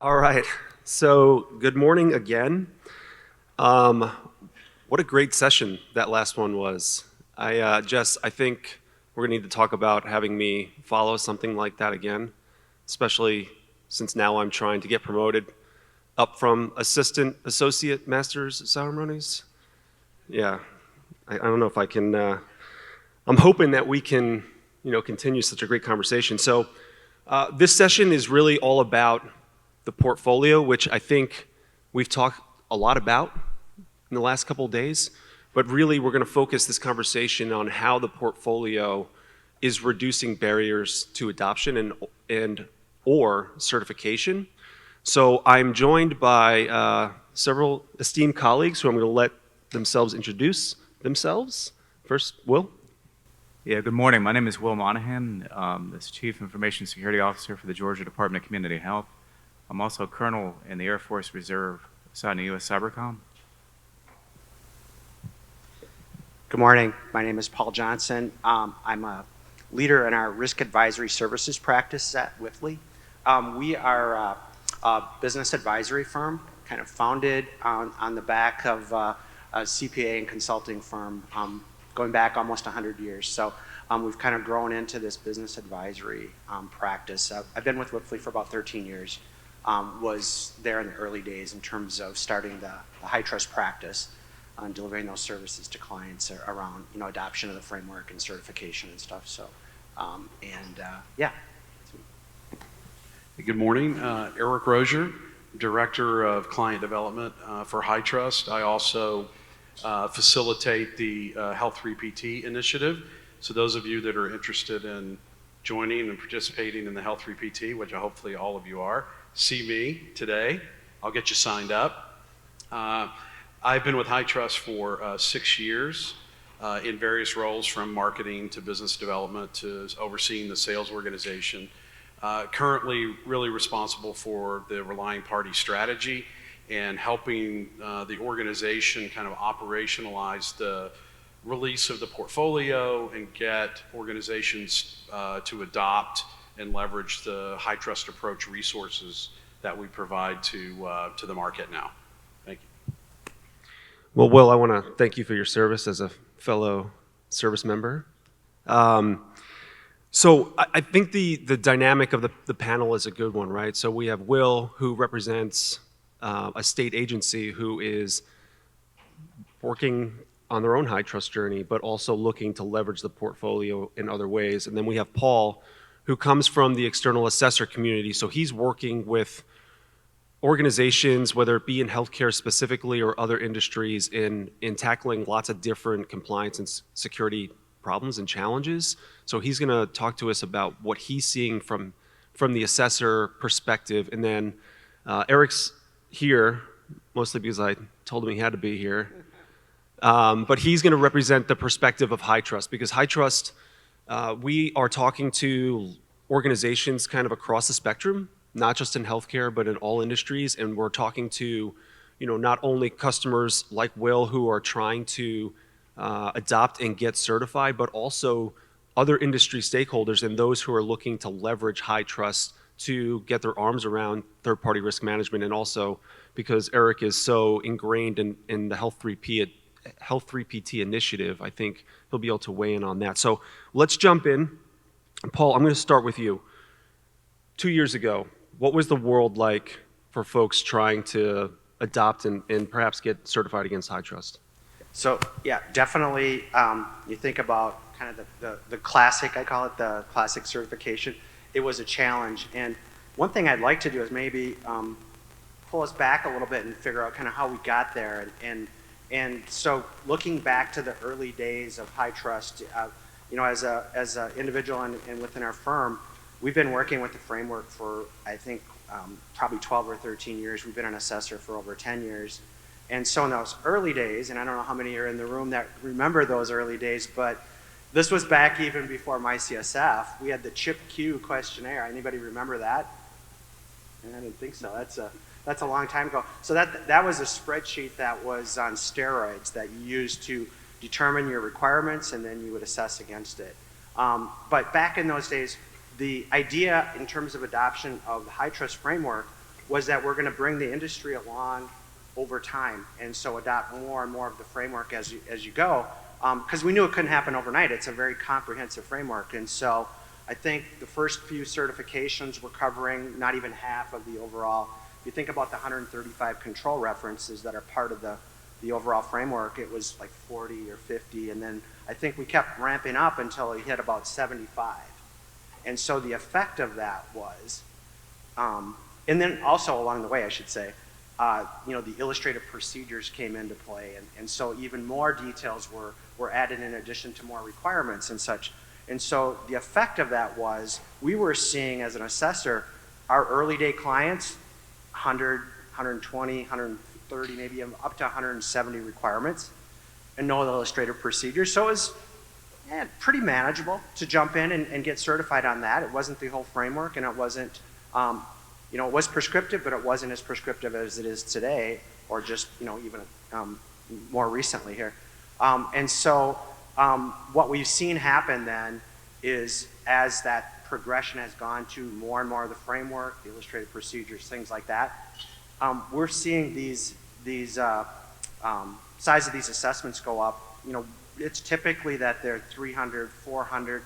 All right, so good morning again. What a great session that last one was. Jess, I think we're gonna need to talk about having me follow something like that again, especially since now I'm trying to get promoted up from assistant associate master's of ceremonies. Yeah, I don't know if I can, I'm hoping that we can, continue such a great conversation. So this session is really all about the portfolio, which I think we've talked a lot about in the last couple of days, but really we're going to focus this conversation on how the portfolio is reducing barriers to adoption and or certification. So I'm joined by several esteemed colleagues who I'm going to let themselves introduce themselves. First, Will. Yeah, good morning. My name is Will Monahan. This Chief Information Security Officer for the Georgia Department of Community Health. I'm also a Colonel in the Air Force Reserve assigned to U.S. Cybercom. Good morning. My name is Paul Johnson. I'm a leader in our Risk Advisory Services practice at Wipfli. We are a business advisory firm, kind of founded on the back of a CPA and consulting firm going back almost 100 years. So we've kind of grown into this business advisory practice. I've been with Wipfli for about 13 years. Was there in the early days in terms of starting the HITRUST practice and delivering those services to clients around adoption of the framework and certification and stuff. So yeah. Good morning, Eric Rozier, Director of Client Development for HITRUST. I also facilitate the Health 3PT initiative. So those of you that are interested in joining and participating in the Health 3PT, which hopefully all of you are, see me today. I'll get you signed up. I've been with HITRUST for 6 years in various roles, from marketing to business development to overseeing the sales organization. Currently really responsible for the relying party strategy and helping the organization kind of operationalize the release of the portfolio and get organizations to adopt and leverage the HITRUST approach resources that we provide to the market now. Thank you. Well, Will, I want to thank you for your service as a fellow service member. So I think the dynamic of the panel is a good one, right? So we have Will, who represents a state agency who is working on their own HITRUST journey, but also looking to leverage the portfolio in other ways. And then we have Paul, who comes from the external assessor community. So he's working with organizations, whether it be in healthcare specifically or other industries, in tackling lots of different compliance and security problems and challenges. So he's going to talk to us about what he's seeing from the assessor perspective. And then Eric's here, mostly because I told him he had to be here. But he's going to represent the perspective of HITRUST, because HITRUST, we are talking to organizations kind of across the spectrum, not just in healthcare, but in all industries. And we're talking to, not only customers like Will who are trying to adopt and get certified, but also other industry stakeholders and those who are looking to leverage HITRUST to get their arms around third-party risk management. And also because Eric is so ingrained in the Health 3PT initiative, I think he'll be able to weigh in on that. So let's jump in. Paul, I'm going to start with you. 2 years ago, what was the world like for folks trying to adopt and perhaps get certified against HITRUST? So yeah, definitely. You think about kind of the classic, I call it the classic certification. It was a challenge. And one thing I'd like to do is maybe pull us back a little bit and figure out kind of how we got there. And so looking back to the early days of HITRUST, as an individual and within our firm, we've been working with the framework for, I think, probably 12 or 13 years. We've been an assessor for over 10 years. And so in those early days, and I don't know how many are in the room that remember those early days, but this was back even before my CSF. We had the CHIP-Q questionnaire. Anybody remember that? I didn't think so. That's a long time ago. So that was a spreadsheet that was on steroids that you used to determine your requirements, and then you would assess against it. But back in those days, the idea in terms of adoption of the HITRUST framework was that we're going to bring the industry along over time, and so adopt more and more of the framework as you go, because we knew it couldn't happen overnight. It's a very comprehensive framework, and so I think the first few certifications were covering not even half of the overall. If you think about the 135 control references that are part of the overall framework, it was like 40 or 50, and then I think we kept ramping up until it hit about 75. And so the effect of that was, and then also along the way, I should say, the illustrative procedures came into play, and so even more details were added in addition to more requirements and such. And so the effect of that was we were seeing as an assessor our early day clients 100, 120, 130, maybe up to 170 requirements and no illustrative procedures. So it was pretty manageable to jump in and get certified on that. It wasn't the whole framework, and it wasn't, it was prescriptive, but it wasn't as prescriptive as it is today, or just, even more recently here. And so what we've seen happen then is as that progression has gone to more and more of the framework, the illustrative procedures, things like that, we're seeing these size of these assessments go up. It's typically that they're 300, 400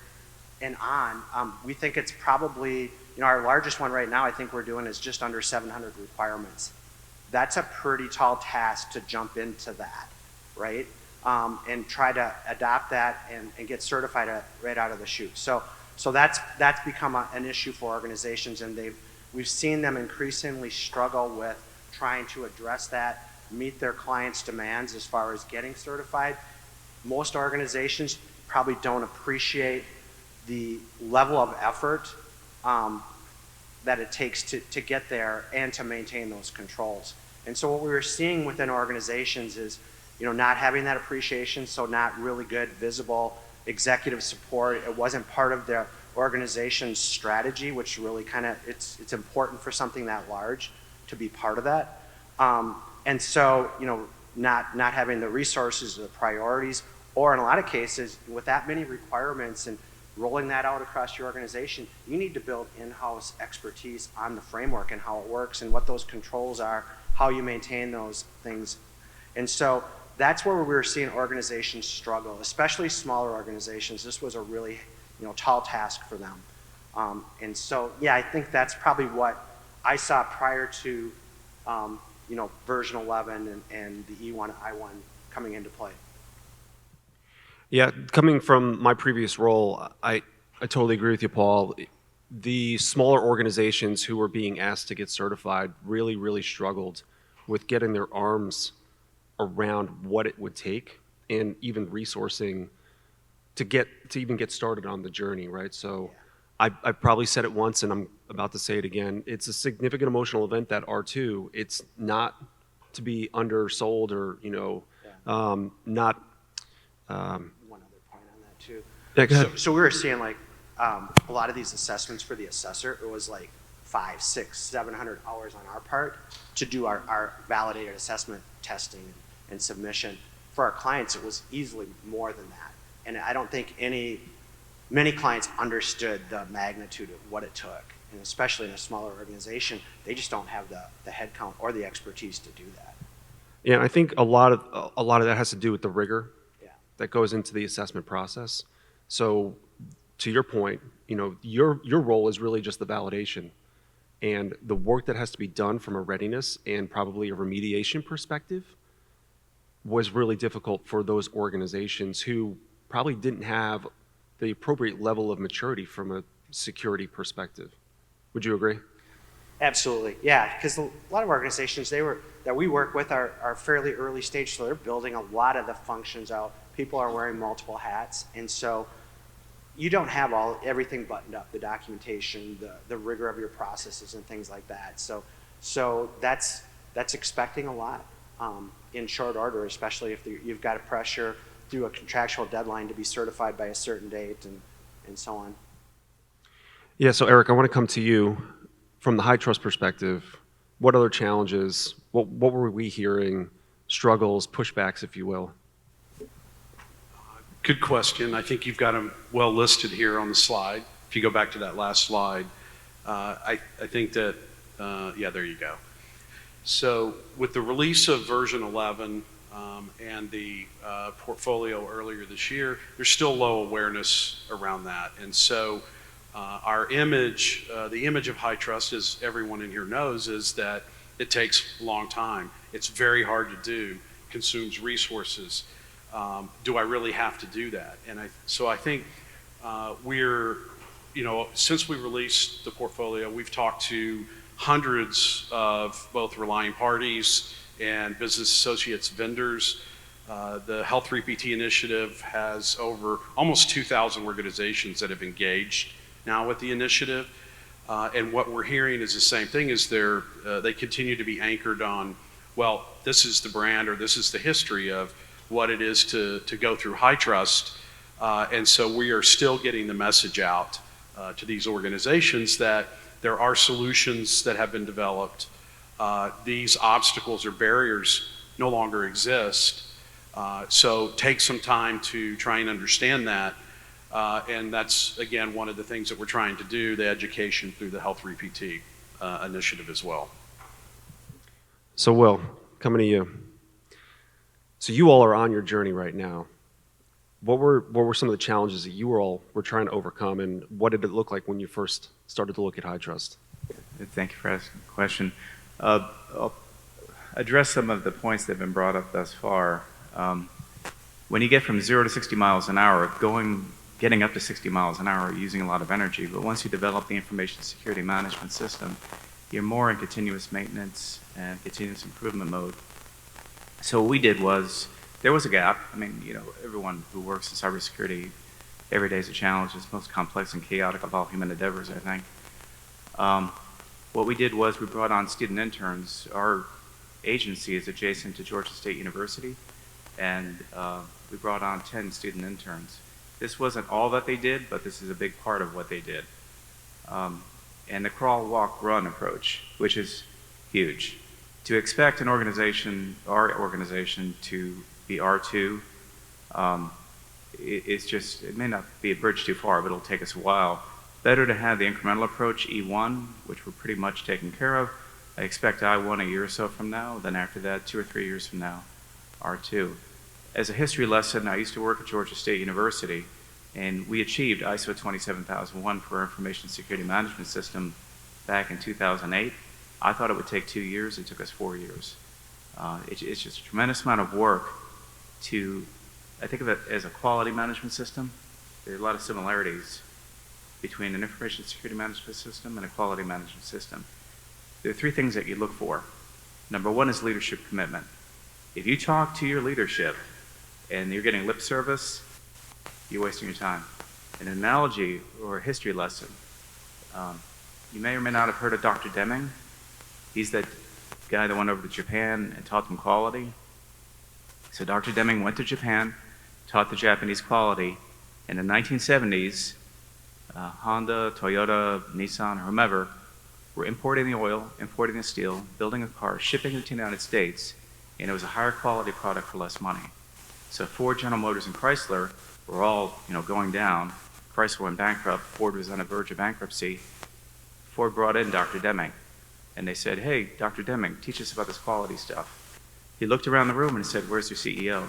and on. We think it's probably, our largest one right now I think we're doing is just under 700 requirements. That's a pretty tall task to jump into that, right? And try to adopt that and get certified right out of the chute. So that's become an issue for organizations, and we've seen them increasingly struggle with trying to address that, meet their clients' demands as far as getting certified. Most organizations probably don't appreciate the level of effort that it takes to get there and to maintain those controls. And so what we were seeing within organizations is, not having that appreciation, so not really good visible executive support. It wasn't part of their organization's strategy, which really it's important for something that large to be part of that. And so, not having the resources or the priorities, or in a lot of cases, with that many requirements and rolling that out across your organization, you need to build in-house expertise on the framework and how it works and what those controls are, how you maintain those things. And so that's where we were seeing organizations struggle, especially smaller organizations. This was a really tall task for them. And so, I think that's probably what I saw prior to version 11 and the E1, I1 coming into play. Yeah, coming from my previous role, I totally agree with you, Paul. The smaller organizations who were being asked to get certified really, really struggled with getting their arms around what it would take and even resourcing to even get started on the journey, right? So I probably said it once and I'm about to say it again. It's a significant emotional event, that R2. It's not to be undersold or, not... One other point on that too. Yeah, go ahead. So we were seeing a lot of these assessments for the assessor, it was 500, 600, 700 hours on our part to do our validated assessment testing and submission. For our clients, it was easily more than that. And I don't think many clients understood the magnitude of what it took. And especially in a smaller organization, they just don't have the headcount or the expertise to do that. Yeah, and I think a lot of that has to do with the rigor that goes into the assessment process. So to your point, your role is really just the validation, and the work that has to be done from a readiness and probably a remediation perspective was really difficult for those organizations who probably didn't have the appropriate level of maturity from a security perspective. Would you agree? Absolutely, yeah, because a lot of organizations that we work with are fairly early stage, so they're building a lot of the functions out. People are wearing multiple hats, and so you don't have everything buttoned up, the documentation, the rigor of your processes and things like that. So that's expecting a lot in short order, especially if you've got to pressure through a contractual deadline to be certified by a certain date and so on. Yeah, so Eric, I want to come to you from the HITRUST perspective. What other challenges, what were we hearing, struggles, pushbacks, if you will? Good question. I think you've got them well listed here on the slide. If you go back to that last slide, I think that Yeah, there you go. So with the release of version 11 and the portfolio earlier this year, there's still low awareness around that. And so our image, the image of HITRUST, as everyone in here knows, is that it takes a long time. It's very hard to do, consumes resources. Do I really have to do that? And so I think since we released the portfolio, we've talked to hundreds of both relying parties and business associates, vendors. The Health 3PT initiative has over almost 2,000 organizations that have engaged now with the initiative. And what we're hearing is the same thing, is they continue to be anchored on, well, this is the brand or this is the history of what it is to go through HITRUST. And so we are still getting the message out to these organizations that there are solutions that have been developed. These obstacles or barriers no longer exist. So take some time to try and understand that. And that's, again, one of the things that we're trying to do, the education through the Health 3PT initiative as well. So Will, coming to you. So you all are on your journey right now. What were some of the challenges that you all were trying to overcome, and what did it look like when you first started to look at HITRUST? Thank you for asking the question. I'll address some of the points that have been brought up thus far. When you get from 0 to 60 miles an hour, getting up to 60 miles an hour, using a lot of energy, but once you develop the information security management system, you're more in continuous maintenance and continuous improvement mode. So what we did was, there was a gap. I mean, everyone who works in cybersecurity, every day is a challenge. It's the most complex and chaotic of all human endeavors, I think. What we did was we brought on student interns. Our agency is adjacent to Georgia State University, and we brought on 10 student interns. This wasn't all that they did, but this is a big part of what they did. And the crawl, walk, run approach, which is huge. To expect an organization, our organization, to be R2, it may not be a bridge too far, but it'll take us a while. Better to have the incremental approach, E1, which we're pretty much taken care of. I expect I1 a year or so from now, then after that, 2 or 3 years from now, R2. As a history lesson, I used to work at Georgia State University, and we achieved ISO 27001 for our information security management system back in 2008. I thought it would take 2 years. It took us 4 years. It's just a tremendous amount of work I think of it as a quality management system. There are a lot of similarities between an information security management system and a quality management system. There are 3 things that you look for. Number 1 is leadership commitment. If you talk to your leadership and you're getting lip service, you're wasting your time. An analogy or a history lesson. You may or may not have heard of Dr. Deming. He's that guy that went over to Japan and taught them quality. So Dr. Deming went to Japan, taught the Japanese quality. In the 1970s, Honda, Toyota, Nissan, or whomever were importing the oil, importing the steel, building a car, shipping it to the United States, and it was a higher quality product for less money. So Ford, General Motors, and Chrysler were all going down. Chrysler went bankrupt. Ford was on the verge of bankruptcy. Ford brought in Dr. Deming, and they said, "Hey, Dr. Deming, teach us about this quality stuff." He looked around the room and said, "Where's your CEO?"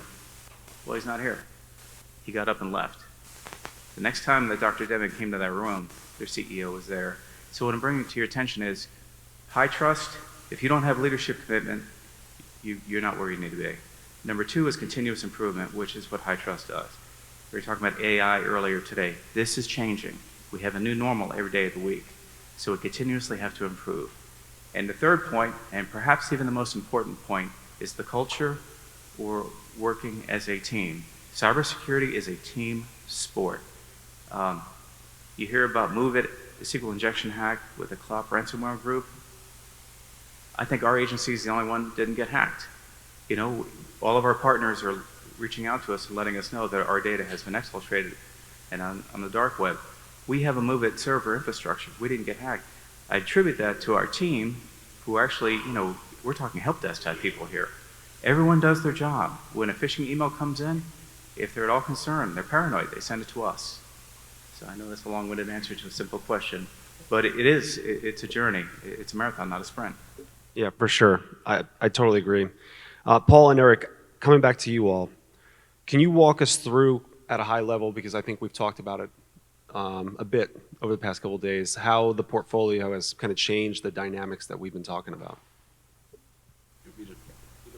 "Well, he's not here." He got up and left. The next time that Dr. Deming came to that room, their CEO was there. So what I'm bringing to your attention is HITRUST. If you don't have leadership commitment, you're not where you need to be. Number 2 is continuous improvement, which is what HITRUST does. We were talking about AI earlier today. This is changing. We have a new normal every day of the week. So we continuously have to improve. And the third point, and perhaps even the most important point, is the culture or working as a team. Cybersecurity is a team sport. You hear about MOVEit, the SQL injection hack with the Clop ransomware group. I think our agency is the only one that didn't get hacked. All of our partners are reaching out to us and letting us know that our data has been exfiltrated and on the dark web. We have a MOVEit server infrastructure. We didn't get hacked. I attribute that to our team, who actually, we're talking help desk type people here. Everyone does their job. When a phishing email comes in, if they're at all concerned, they're paranoid, they send it to us. So I know that's a long-winded answer to a simple question, But it's a journey. It's a marathon, not a sprint. Yeah, for sure. I totally agree. Paul and Eric, coming back to you all, can you walk us through at a high level, because I think we've talked about it a bit over the past couple of days, how the portfolio has kind of changed the dynamics that we've been talking about?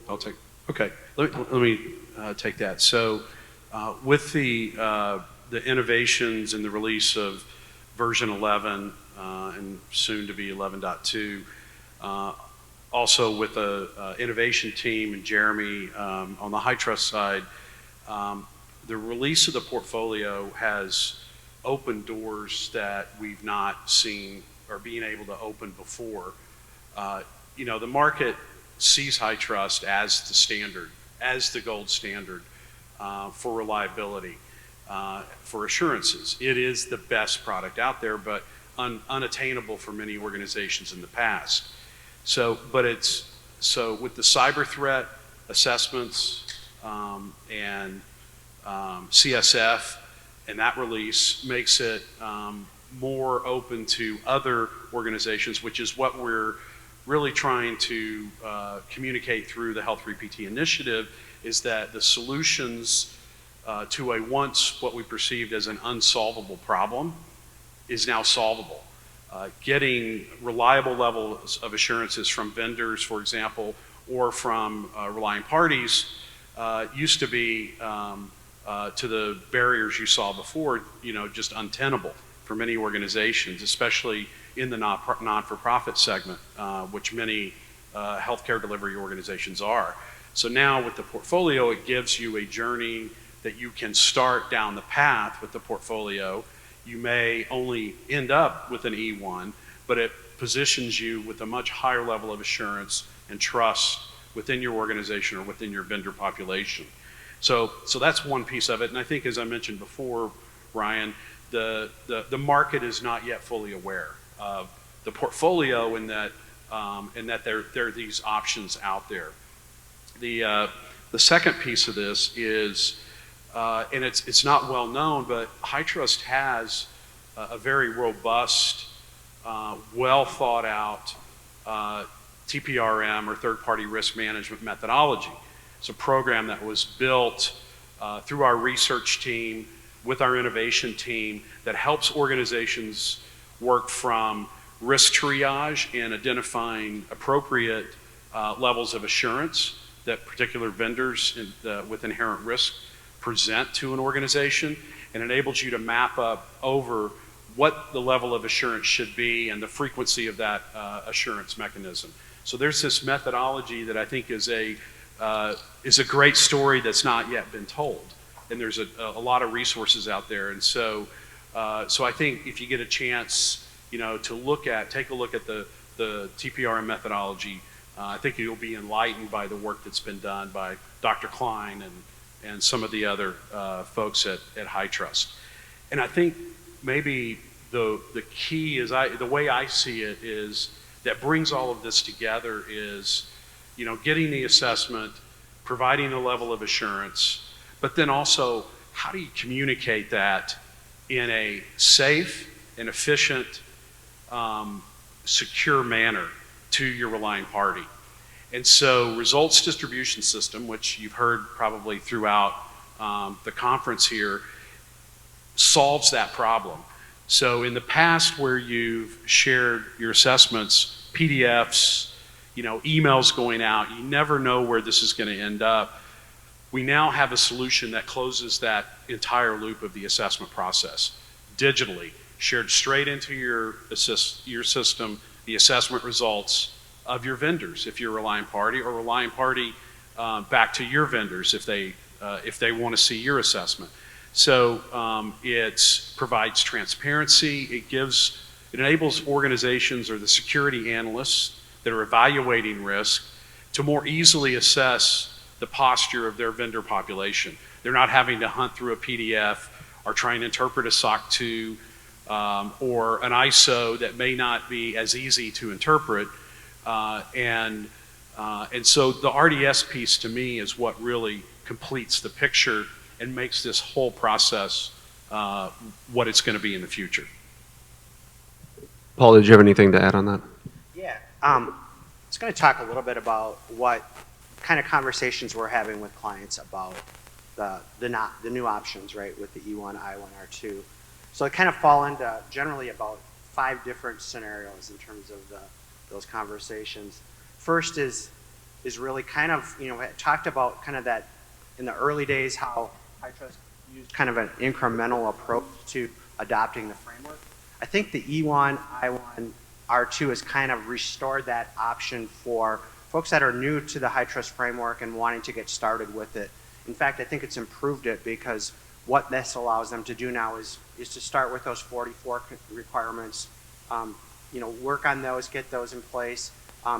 I'll take. Okay, let me take that. So, with the innovations and the release of version 11 and soon to be 11.2, also with the innovation team and Jeremy on the HITRUST side, the release of the portfolio has opened doors that we've not seen or being able to open before. You know, the market sees HITRUST as the standard, as the gold standard for reliability, for assurances. It is the best product out there, but unattainable for many organizations in the past. So with the cyber threat assessments and CSF, and that release makes it more open to other organizations, which is what we're really trying to communicate through the Health 3PT initiative, is that the solutions to a once what we perceived as an unsolvable problem is now solvable. Getting reliable levels of assurances from vendors, for example, or from relying parties used to be to the barriers you saw before, you know, just untenable for many organizations, especially in the non-for-profit segment, which many healthcare delivery organizations are. So now with the portfolio, it gives you a journey that you can start down the path with the portfolio. You may only end up with an E1, but it positions you with a much higher level of assurance and trust within your organization or within your vendor population. So that's one piece of it. And I think, as I mentioned before, Ryan, the market is not yet fully aware of the portfolio and that there are these options out there. The second piece of this is, and it's not well known, but HITRUST has a very robust, well thought out TPRM or third-party risk management methodology. It's a program that was built through our research team with our innovation team that helps organizations work from risk triage and identifying appropriate levels of assurance that particular vendors with inherent risk present to an organization, and enables you to map up over what the level of assurance should be and the frequency of that assurance mechanism. So there's this methodology that I think is a great story that's not yet been told, and there's a lot of resources out there. And so I think if you get a chance, you know, to take a look at the TPRM methodology, I think you'll be enlightened by the work that's been done by Dr. Klein and some of the other folks at HITRUST. And I think maybe the key is, the way I see it is, that brings all of this together is, you know, getting the assessment, providing a level of assurance, but then also how do you communicate that in a safe and efficient, secure manner to your relying party. And so results distribution system, which you've heard probably throughout the conference here, solves that problem. So in the past, where you've shared your assessments, PDFs, you know, emails going out, you never know where this is going to end up. We now have a solution that closes that entire loop of the assessment process digitally, shared straight into your system, the assessment results of your vendors, if you're a relying party, or relying party back to your vendors if they want to see your assessment. So it provides transparency. It enables organizations or the security analysts that are evaluating risk to more easily assess the posture of their vendor population. They're not having to hunt through a PDF or try and interpret a SOC 2 or an ISO that may not be as easy to interpret. And so the RDS piece to me is what really completes the picture and makes this whole process what it's going to be in the future. Paul, did you have anything to add on that? Yeah. I was going to talk a little bit about what kind of conversations we're having with clients about the new options, right, with the E1, I1, R2. So it kind of fall into generally about 5 different scenarios in terms of those conversations. First is really kind of, you know, I talked about kind of that in the early days how HITRUST used kind of an incremental approach to adopting the framework. I think the E1, I1, R2 has kind of restored that option for folks that are new to the HITRUST framework and wanting to get started with it. In fact, I think it's improved it because what this allows them to do now is to start with those 44 requirements, you know, work on those, get those in place,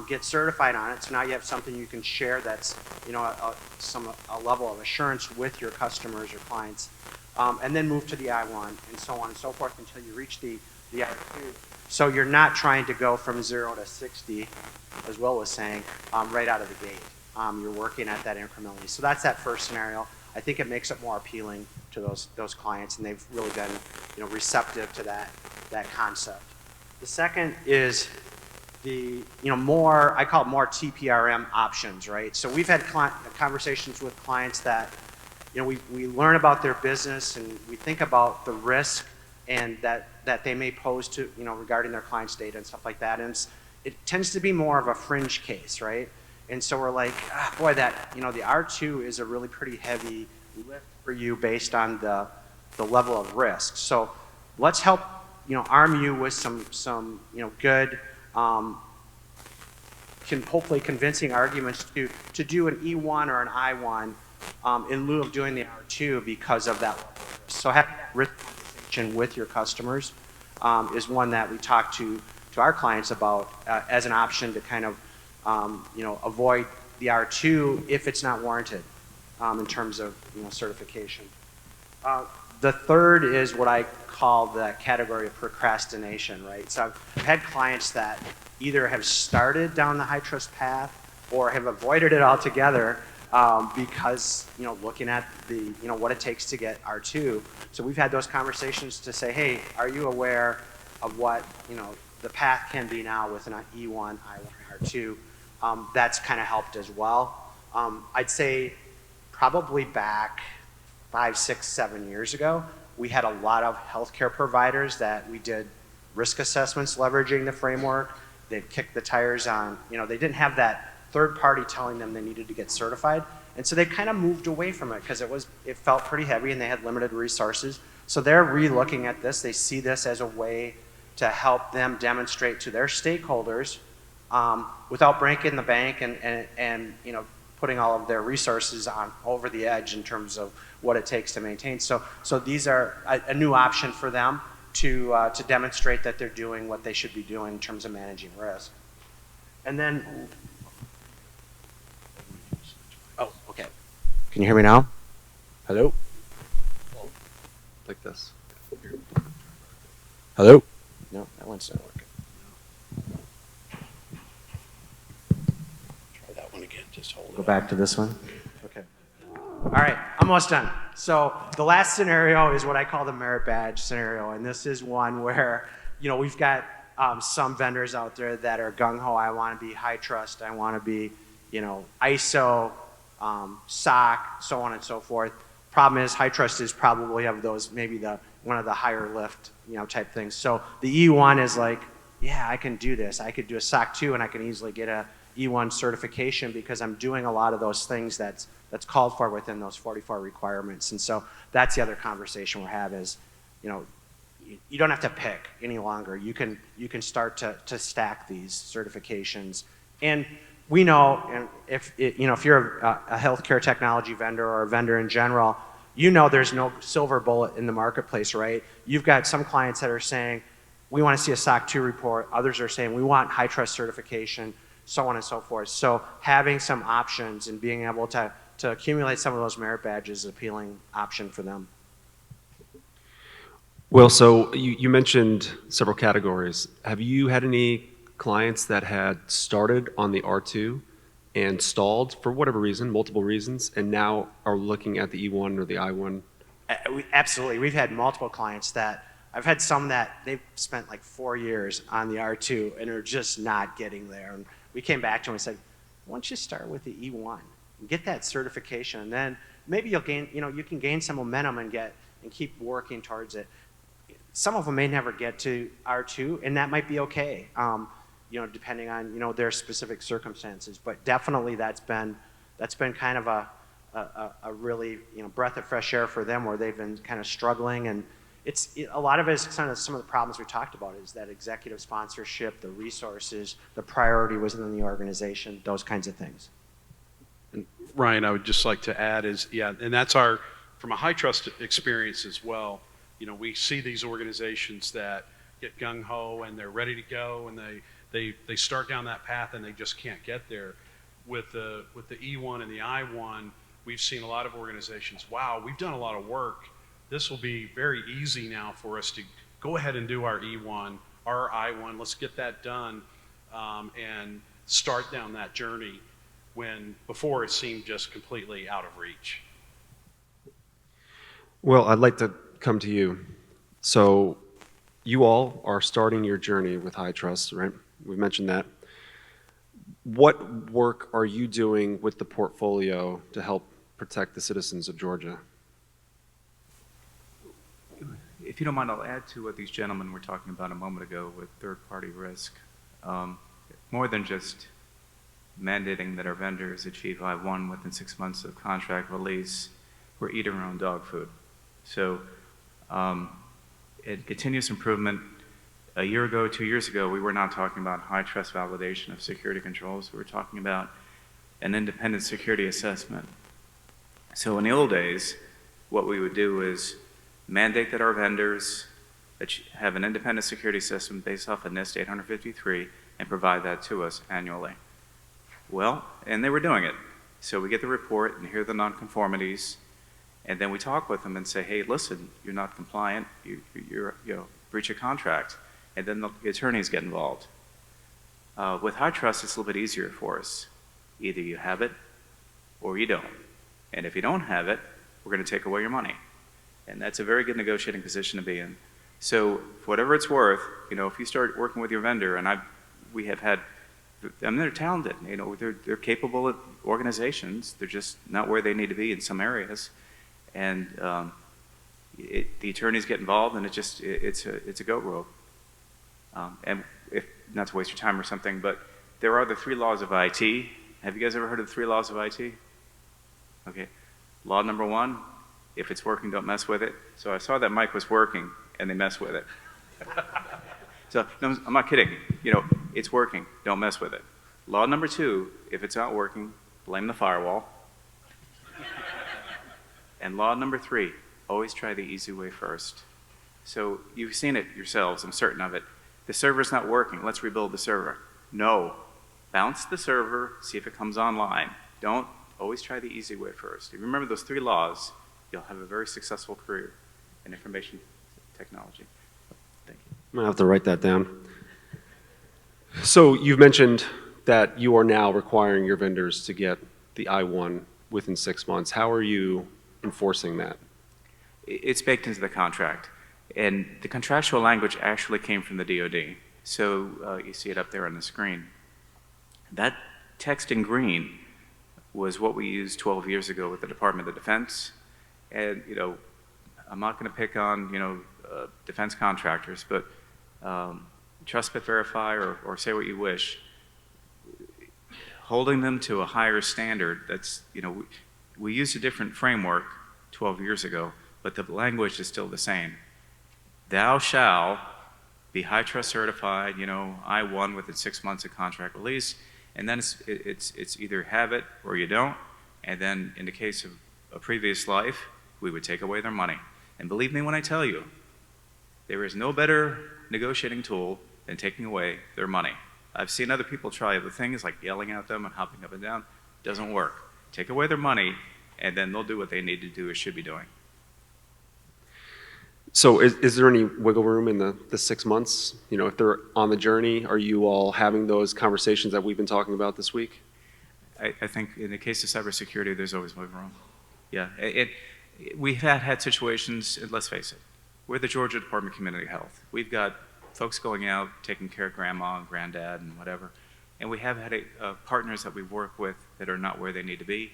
get certified on it. So now you have something you can share that's, you know, a level of assurance with your customers or clients, and then move to the I1 and so on and so forth until you reach the R2. So you're not trying to go from 0 to 60, as Will was saying, right out of the gate. You're working at that incrementally. So that's that first scenario. I think it makes it more appealing to those clients, and they've really been, you know, receptive to that concept. The second is the, you know, more, I call it more TPRM options, right? So we've had conversations with clients that, you know, we learn about their business and we think about the risk and that they may pose to, you know, regarding their clients' data and stuff like that. And it tends to be more of a fringe case, right? And so we're like, boy, that, you know, the R2 is a really pretty heavy lift for you based on the level of risk. So let's help, you know, arm you with some you know, good, hopefully convincing arguments to do an E1 or an I1 in lieu of doing the R2 because of that. So having that risk conversation with your customers is one that we talk to our clients about as an option to kind of, you know, avoid the R2 if it's not warranted in terms of, you know, certification. The third is what I call the category of procrastination, right? So I've had clients that either have started down the HITRUST path or have avoided it altogether because, you know, looking at the, you know, what it takes to get R2. So we've had those conversations to say, hey, are you aware of what, you know, the path can be now with an E1, I1, R2? That's kind of helped as well. I'd say probably back 5, 6, 7 years ago, we had a lot of healthcare providers that we did risk assessments leveraging the framework. They'd kick the tires on, you know, they didn't have that third party telling them they needed to get certified. And so they kind of moved away from it because it felt pretty heavy and they had limited resources. So they're re-looking at this. They see this as a way to help them demonstrate to their stakeholders without breaking the bank and you know, putting all of their resources on over the edge in terms of what it takes to maintain. So these are a new option for them to demonstrate that they're doing what they should be doing in terms of managing risk. And then, oh, okay. Can you hear me now? Hello? Like this. Hello? No, that one's not working. Try that one again, just hold it. Go back to this one. Okay. All right, almost done. So the last scenario is what I call the merit badge scenario, and this is one where, you know, we've got some vendors out there that are gung-ho. I want to be HITRUST. I want to be, you know, ISO, SOC, so on and so forth. Problem is, HITRUST is probably of those maybe one of the higher lift, you know, type things. So the E1 is like, yeah, I can do this. I could do a SOC 2 and I can easily get a E1 certification because I'm doing a lot of those things that's called for within those 44 requirements. And so that's the other conversation we're having is, you know, you don't have to pick any longer. You can start to stack these certifications. And we know, and if you're a healthcare technology vendor or a vendor in general, you know there's no silver bullet in the marketplace, right? You've got some clients that are saying, we want to see a SOC 2 report. Others are saying, we want HITRUST certification, so on and so forth. So having some options and being able to accumulate some of those merit badges is an appealing option for them. Well, so you mentioned several categories. Have you had any clients that had started on the R2 and stalled for whatever reason, multiple reasons, and now are looking at the E1 or the I1? Absolutely. We've had multiple clients that I've had some that they've spent like 4 years on the R2 and are just not getting there. And we came back to them and said, why don't you start with the E1 and get that certification, and then maybe you'll gain, you can gain some momentum and keep working towards it. Some of them may never get to R2, and that might be okay, depending on, their specific circumstances. But definitely that's been kind of a really, breath of fresh air for them, where they've been kind of struggling. And a lot of it is kind of some of the problems we talked about, is that executive sponsorship, the resources, the priority within the organization, those kinds of things. And Ryan, I would just like to add is, and that's from a HITRUST experience as well. We see these organizations that get gung-ho and they're ready to go, and they start down that path and they just can't get there. With the E1 and the I1, we've seen a lot of organizations, wow, we've done a lot of work. This will be very easy now for us to go ahead and do our E1, our I1, let's get that done, and start down that journey, when before it seemed just completely out of reach. Well, I'd like to come to you. So you all are starting your journey with HITRUST, right? We've mentioned that. What work are you doing with the portfolio to help protect the citizens of Georgia? If you don't mind, I'll add to what these gentlemen were talking about a moment ago with third-party risk. More than just mandating that our vendors achieve I1 within 6 months of contract release, we're eating our own dog food. So in continuous improvement, a year ago, 2 years ago, we were not talking about HITRUST validation of security controls. We were talking about an independent security assessment. So in the old days, what we would do is mandate that our vendors have an independent security assessment based off of NIST 853 and provide that to us annually. Well, and they were doing it. So we get the report and hear the nonconformities, and then we talk with them and say, hey, listen, you're not compliant, you're breach of contract, and then the attorneys get involved. With HITRUST, it's a little bit easier for us. Either you have it or you don't. And if you don't have it, we're going to take away your money. And that's a very good negotiating position to be in. So for whatever it's worth, if you start working with your vendor, and we have had, they're talented, they're capable organizations, they're just not where they need to be in some areas. And the attorneys get involved, and it's a goat rope. And if not to waste your time or something, but there are the 3 laws of IT. Have you guys ever heard of the 3 laws of IT? Okay. Law number 1, if it's working, don't mess with it. So I saw that mic was working, and they messed with it. So no, I'm not kidding. It's working, don't mess with it. Law number 2, if it's not working, blame the firewall. And law number 3, always try the easy way first. So you've seen it yourselves, I'm certain of it. The server's not working, let's rebuild the server. No, bounce the server, see if it comes online. Don't always try the easy way first. If you remember those 3 laws, you'll have a very successful career in information technology. Thank you. I'm going to have to write that down. So you've mentioned that you are now requiring your vendors to get the I1 within 6 months. How are you enforcing that? It's baked into the contract. And the contractual language actually came from the DoD. So you see it up there on the screen. That text in green was what we used 12 years ago with the Department of Defense. And, I'm not going to pick on, defense contractors, but trust but verify or say what you wish. Holding them to a higher standard, that's, we used a different framework 12 years ago, but the language is still the same. Thou shall be HITRUST certified, I1 within 6 months of contract release, and then it's either have it or you don't, and then in the case of a previous life, we would take away their money. And believe me when I tell you, there is no better negotiating tool than taking away their money. I've seen other people try other things like yelling at them and hopping up and down. It doesn't work. Take away their money, and then they'll do what they need to do or should be doing. So is there any wiggle room in the 6 months? If they're on the journey, are you all having those conversations that we've been talking about this week? I think in the case of cybersecurity, there's always wiggle room. Yeah, we've had situations, and let's face it, we're the Georgia Department of Community Health. We've got folks going out, taking care of grandma and granddad and whatever. And we have had partners that we work with that are not where they need to be.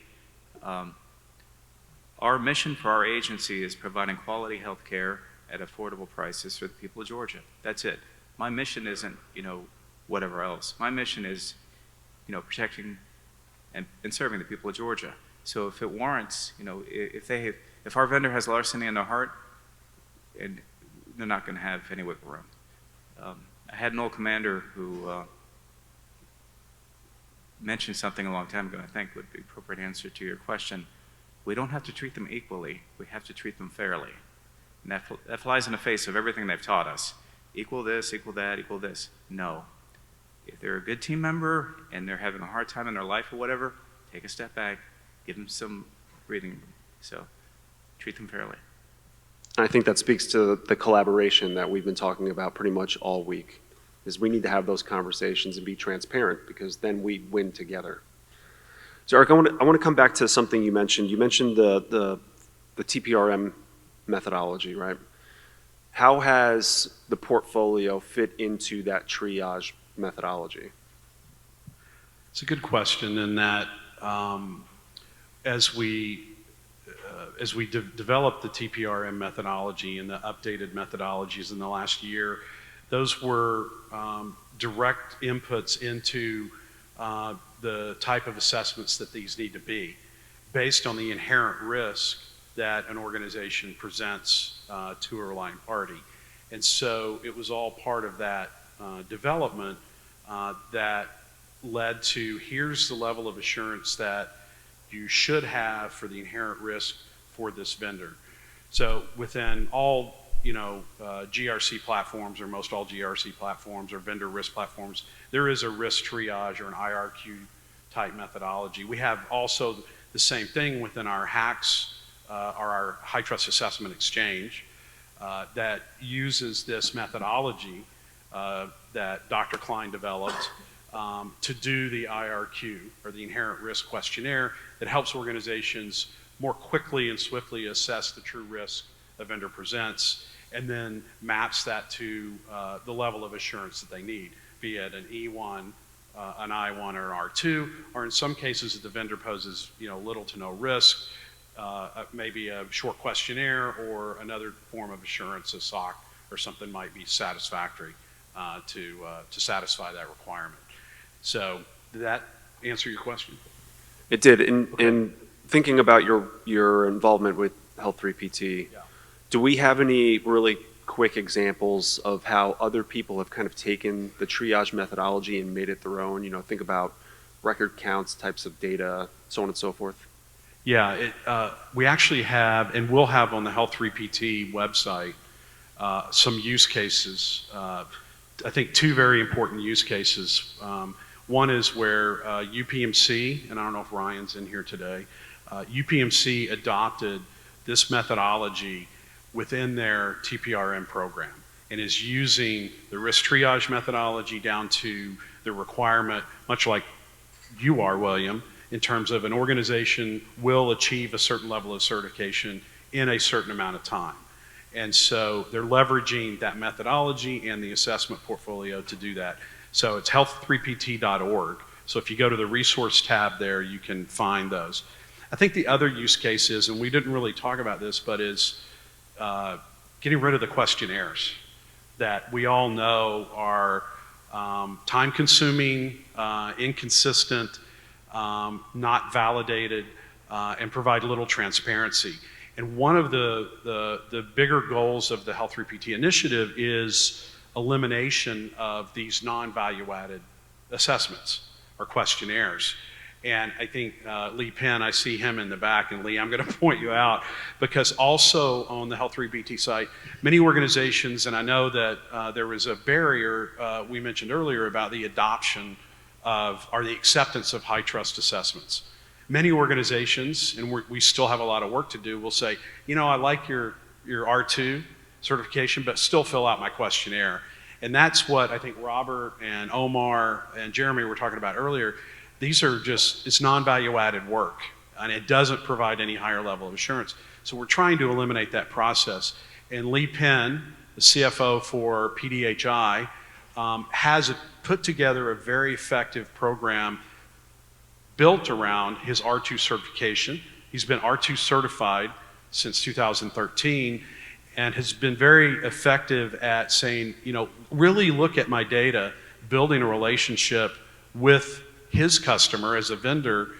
Our mission for our agency is providing quality health care at affordable prices for the people of Georgia. That's it. My mission isn't, whatever else. My mission is, protecting and serving the people of Georgia. So if it warrants, if our vendor has larceny in their heart, and they're not going to have any wiggle room. I had an old commander who mentioned something a long time ago, I think would be an appropriate answer to your question. We don't have to treat them equally, we have to treat them fairly. And that flies in the face of everything they've taught us. Equal this, equal that, equal this. No. If they're a good team member and they're having a hard time in their life or whatever, take a step back, give them some breathing room. So treat them fairly. I think that speaks to the collaboration that we've been talking about pretty much all week, is we need to have those conversations and be transparent, because then we win together. So Eric, I want to come back to something you mentioned. You mentioned the TPRM methodology, right? How has the portfolio fit into that triage methodology? It's a good question in that as we developed the TPRM methodology and the updated methodologies in the last year, those were direct inputs into the type of assessments that these need to be, based on the inherent risk that an organization presents to a relying party. And so it was all part of that development that led to, here's the level of assurance that you should have for the inherent risk for this vendor. So within all GRC platforms, or most all GRC platforms or vendor risk platforms, there is a risk triage or an IRQ type methodology. We have also the same thing within our HACS, or our HITRUST Assessment Exchange, that uses this methodology that Dr. Klein developed to do the IRQ, or the Inherent Risk Questionnaire, that helps organizations more quickly and swiftly assess the true risk a vendor presents, and then maps that to the level of assurance that they need, be it an E1, an I1, or an R2, or in some cases if the vendor poses little to no risk, maybe a short questionnaire or another form of assurance, a SOC or something, might be satisfactory to satisfy that requirement. So did that answer your question? It did. In thinking about your involvement with Health 3PT, yeah. Do we have any really quick examples of how other people have kind of taken the triage methodology and made it their own? Think about record counts, types of data, so on and so forth. Yeah, we actually have, and will have on the Health 3PT website, some use cases. I think two very important use cases. One is where UPMC, and I don't know if Ryan's in here today, UPMC adopted this methodology within their TPRM program and is using the risk triage methodology down to the requirement, much like you are, William, in terms of an organization will achieve a certain level of certification in a certain amount of time. And so they're leveraging that methodology and the assessment portfolio to do that. So it's health3pt.org. So if you go to the resource tab there, you can find those. I think the other use case is, and we didn't really talk about this, but is getting rid of the questionnaires that we all know are time-consuming, inconsistent, not validated, and provide little transparency. And one of the bigger goals of the Health 3PT initiative is elimination of these non-value-added assessments or questionnaires. And I think Lee Penn, I see him in the back, and Lee, I'm going to point you out, because also on the Health 3PT site, many organizations, and I know that there was a barrier we mentioned earlier about the adoption of, or the acceptance of HITRUST assessments. Many organizations, and we still have a lot of work to do, will say, I like your R2 certification, but still fill out my questionnaire. And that's what I think Robert and Omar and Jeremy were talking about earlier. These are just, it's non-value added work, and it doesn't provide any higher level of assurance. So we're trying to eliminate that process. And Lee Penn, the CFO for PDHI, has put together a very effective program built around his R2 certification. He's been R2 certified since 2013 and has been very effective at saying, you know, really look at my data, building a relationship with his customer as a vendor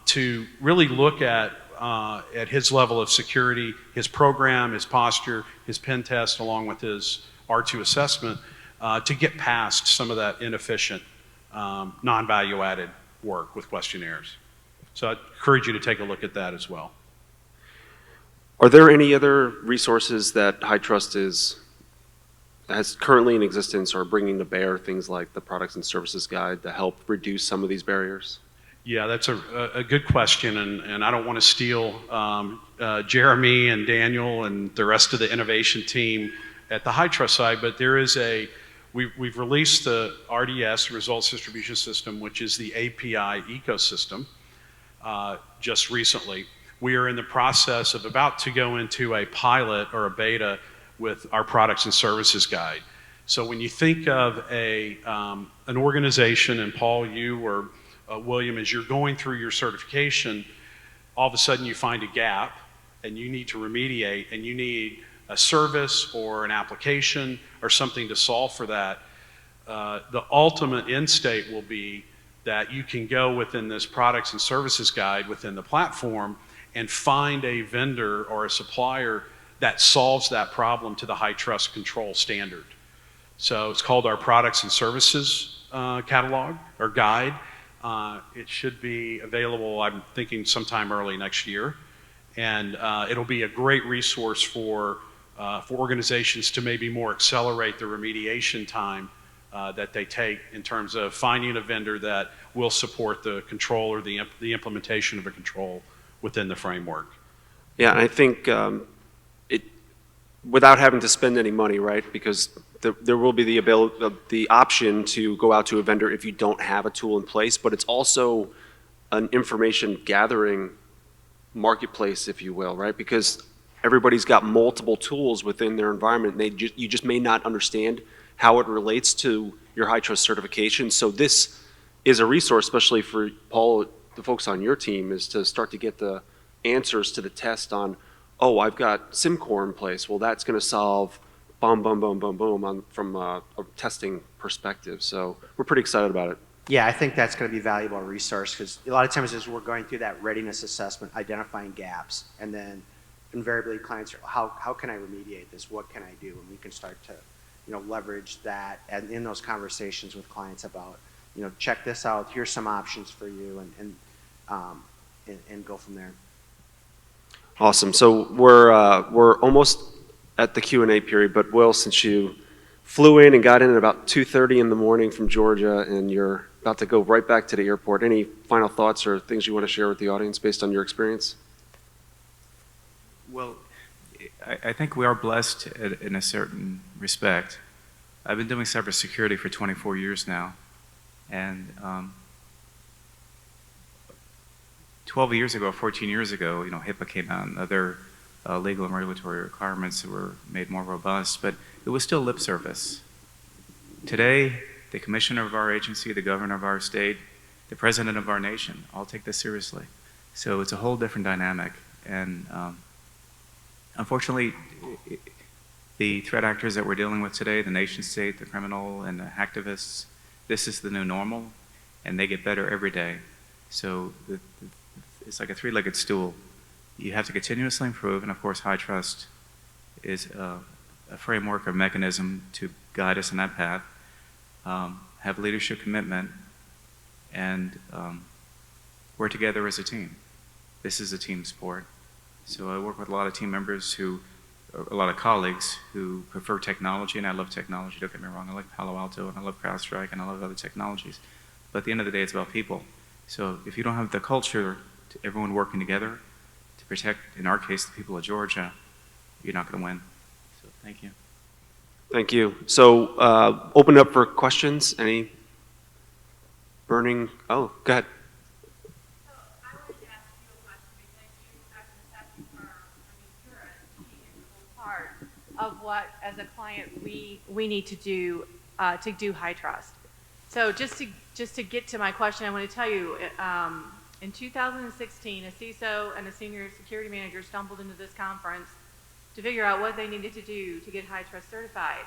to really look at his level of security, his program, his posture, his pen test, along with his R2 assessment to get past some of that inefficient, non-value added work with questionnaires. So I encourage you to take a look at that as well. Are there any other resources that HITRUST has currently in existence or bringing to bear, things like the Products and Services Guide, to help reduce some of these barriers? Yeah, that's a good question, and I don't want to steal Jeremy and Daniel and the rest of the innovation team at the HITRUST side, but there is we've released the RDS, Results Distribution System, which is the API ecosystem, just recently. We are in the process of about to go into a pilot or a beta with our Products and Services Guide. So when you think of an organization, and Paul, you or William, as you're going through your certification, all of a sudden you find a gap and you need to remediate and you need a service or an application or something to solve for that. The ultimate end state will be that you can go within this Products and Services Guide within the platform and find a vendor or a supplier that solves that problem to the HITRUST control standard. So it's called our Products and Services catalog or guide. It should be available, I'm thinking, sometime early next year. And it'll be a great resource for organizations to maybe more accelerate the remediation time that they take in terms of finding a vendor that will support the control or the implementation of a control within the framework. Yeah, and I think without having to spend any money, right? Because there will be the option to go out to a vendor if you don't have a tool in place, but it's also an information gathering marketplace, if you will, right? Because everybody's got multiple tools within their environment. You just may not understand how it relates to your HITRUST certification. So this is a resource, especially for Paul, the folks on your team, is to start to get the answers to the test on, oh, I've got SimCore in place. Well, that's going to solve boom, boom, boom, boom, boom from a testing perspective. So we're pretty excited about it. Yeah, I think that's going to be a valuable resource because a lot of times as we're going through that readiness assessment, identifying gaps, and then invariably clients are, how can I remediate this? What can I do? And we can start to, you know, leverage that and in those conversations with clients about, you know, check this out. Here's some options for you, and go from there. Awesome. So we're almost at the Q&A period, but Will, since you flew in and got in at about 2:30 in the morning from Georgia, and you're about to go right back to the airport, any final thoughts or things you want to share with the audience based on your experience? Well, I think we are blessed in a certain respect. I've been doing cybersecurity for 24 years now, and 12 years ago, 14 years ago, you know, HIPAA came out and other legal and regulatory requirements were made more robust, but it was still lip service. Today, the commissioner of our agency, the governor of our state, the president of our nation all take this seriously. So it's a whole different dynamic. And unfortunately, the threat actors that we're dealing with today, the nation state, the criminal, and the hacktivists, this is the new normal, and they get better every day. So it's like a three-legged stool. You have to continuously improve, and of course, HITRUST is a framework or mechanism to guide us in that path. Have leadership commitment, and work together as a team. This is a team sport. So I work with a lot of team members a lot of colleagues who prefer technology, and I love technology, don't get me wrong. I like Palo Alto, and I love CrowdStrike, and I love other technologies. But at the end of the day, it's about people. So if you don't have the culture to everyone working together to protect, in our case, the people of Georgia, you're not going to win. So thank you. Thank you. So open up for questions. Any burning? Oh, go ahead. So I wanted to ask you a question because you, as an assessment firm, I mean, you're a key integral part as a client we need to do HITRUST. So just to get to my question, I want to tell you, in 2016, a CISO and a senior security manager stumbled into this conference to figure out what they needed to do to get HITRUST certified,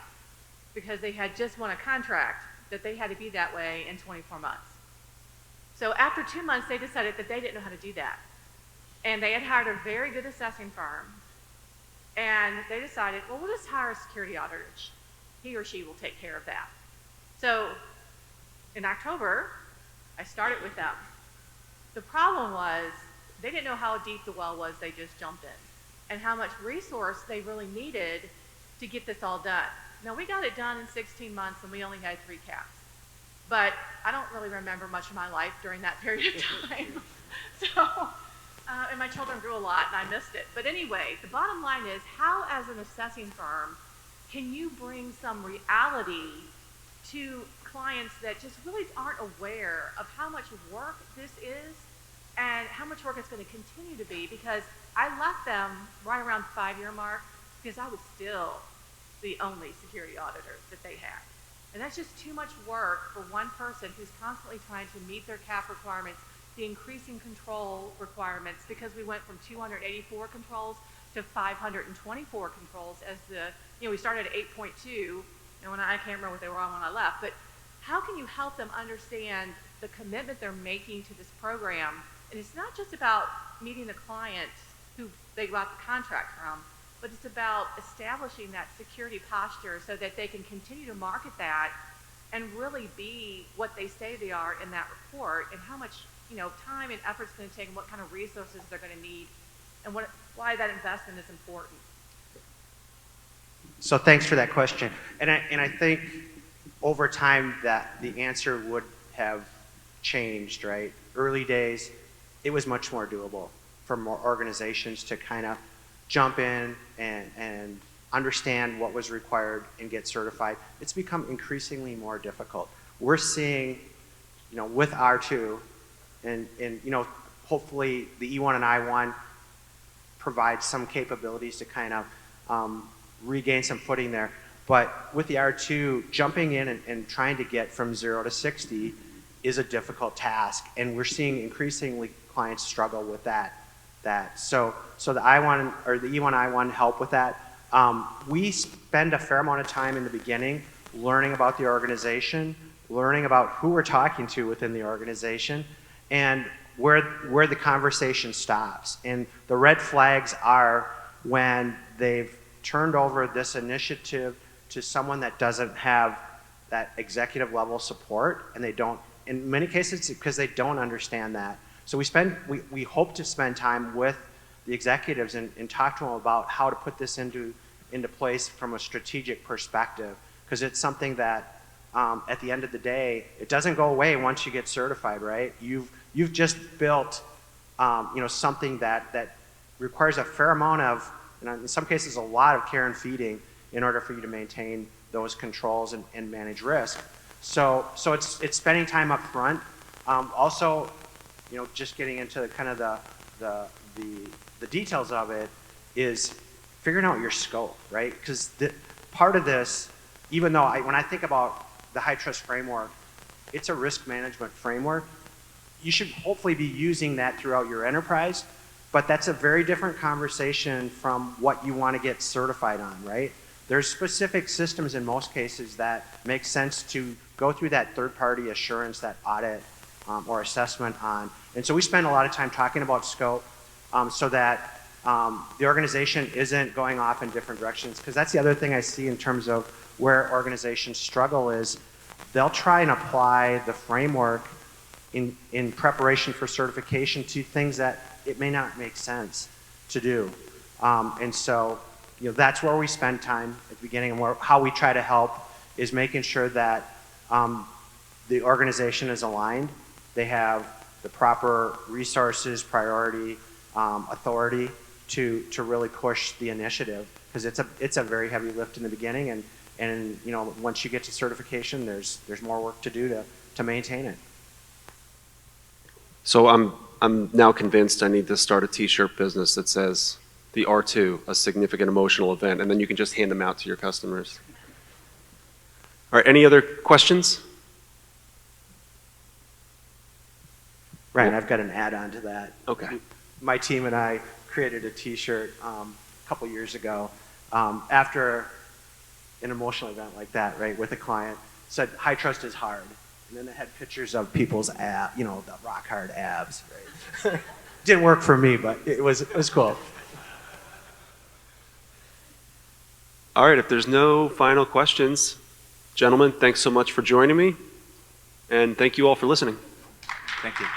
because they had just won a contract that they had to be that way in 24 months. So after 2 months, they decided that they didn't know how to do that. And they had hired a very good assessing firm. And they decided, well, we'll just hire a security auditor. He or she will take care of that. So in October, I started with them. The problem was they didn't know how deep the well was they just jumped in and how much resource they really needed to get this all done. Now, we got it done in 16 months and we only had 3 caps. But I don't really remember much of my life during that period of time. And my children grew a lot and I missed it. But anyway, the bottom line is, how as an assessing firm can you bring some reality to clients that just really aren't aware of how much work this is and how much work it's going to continue to be? Because I left them right around the 5-year mark because I was still the only security auditor that they had. And that's just too much work for one person who's constantly trying to meet their cap requirements, the increasing control requirements, because we went from 284 controls to 524 controls as we started at 8.2, and I can't remember what they were on when I left, but how can you help them understand the commitment they're making to this program? And it's not just about meeting the client who they got the contract from, but it's about establishing that security posture so that they can continue to market that and really be what they say they are in that report, and how much time and effort it's going to take, and what kind of resources they're going to need, and why that investment is important. So thanks for that question. And I think over time that the answer would have changed, right? Early days, it was much more doable for more organizations to kind of jump in and understand what was required and get certified. It's become increasingly more difficult. We're seeing, with R2, and hopefully the E1 and I1 provide some capabilities to kind of regain some footing there. But with the R2, jumping in and trying to get from 0 to 60 is a difficult task, and we're seeing increasingly clients struggle with that. So the I1 or the E1 I1 help with that. We spend a fair amount of time in the beginning learning about the organization, learning about who we're talking to within the organization, and where the conversation stops. And the red flags are when they've turned over this initiative to someone that doesn't have that executive level support, and they don't, in many cases it's because they don't understand that. So we hope to spend time with the executives and talk to them about how to put this into place from a strategic perspective, because it's something that at the end of the day, it doesn't go away once you get certified, right? You've just built something that requires a fair amount of, in some cases a lot of care and feeding in order for you to maintain those controls and manage risk. So it's spending time up front. Also, just getting into kind of the details of it is figuring out your scope, right? Because part of this, even though when I think about the HITRUST framework, it's a risk management framework. You should hopefully be using that throughout your enterprise, but that's a very different conversation from what you want to get certified on, right? There's specific systems in most cases that make sense to go through that third-party assurance, that audit or assessment on. And so we spend a lot of time talking about scope so that the organization isn't going off in different directions. Because that's the other thing I see in terms of where organizations struggle is they'll try and apply the framework in preparation for certification to things that it may not make sense to do. And so that's where we spend time at the beginning, and how we try to help is making sure that the organization is aligned. They have the proper resources, priority, authority to really push the initiative, because it's a very heavy lift in the beginning, and once you get to certification, there's more work to do to maintain it. So I'm now convinced I need to start a T-shirt business that says the R2, a significant emotional event, and then you can just hand them out to your customers. All right, any other questions? Ryan, I've got an add-on to that. Okay. My team and I created a T-shirt a couple years ago after an emotional event like that, right, with a client. Said, "HITRUST is hard," and then it had pictures of people's the rock hard abs, right? Didn't work for me, but it was cool. All right, if there's no final questions, gentlemen, thanks so much for joining me, and thank you all for listening. Thank you.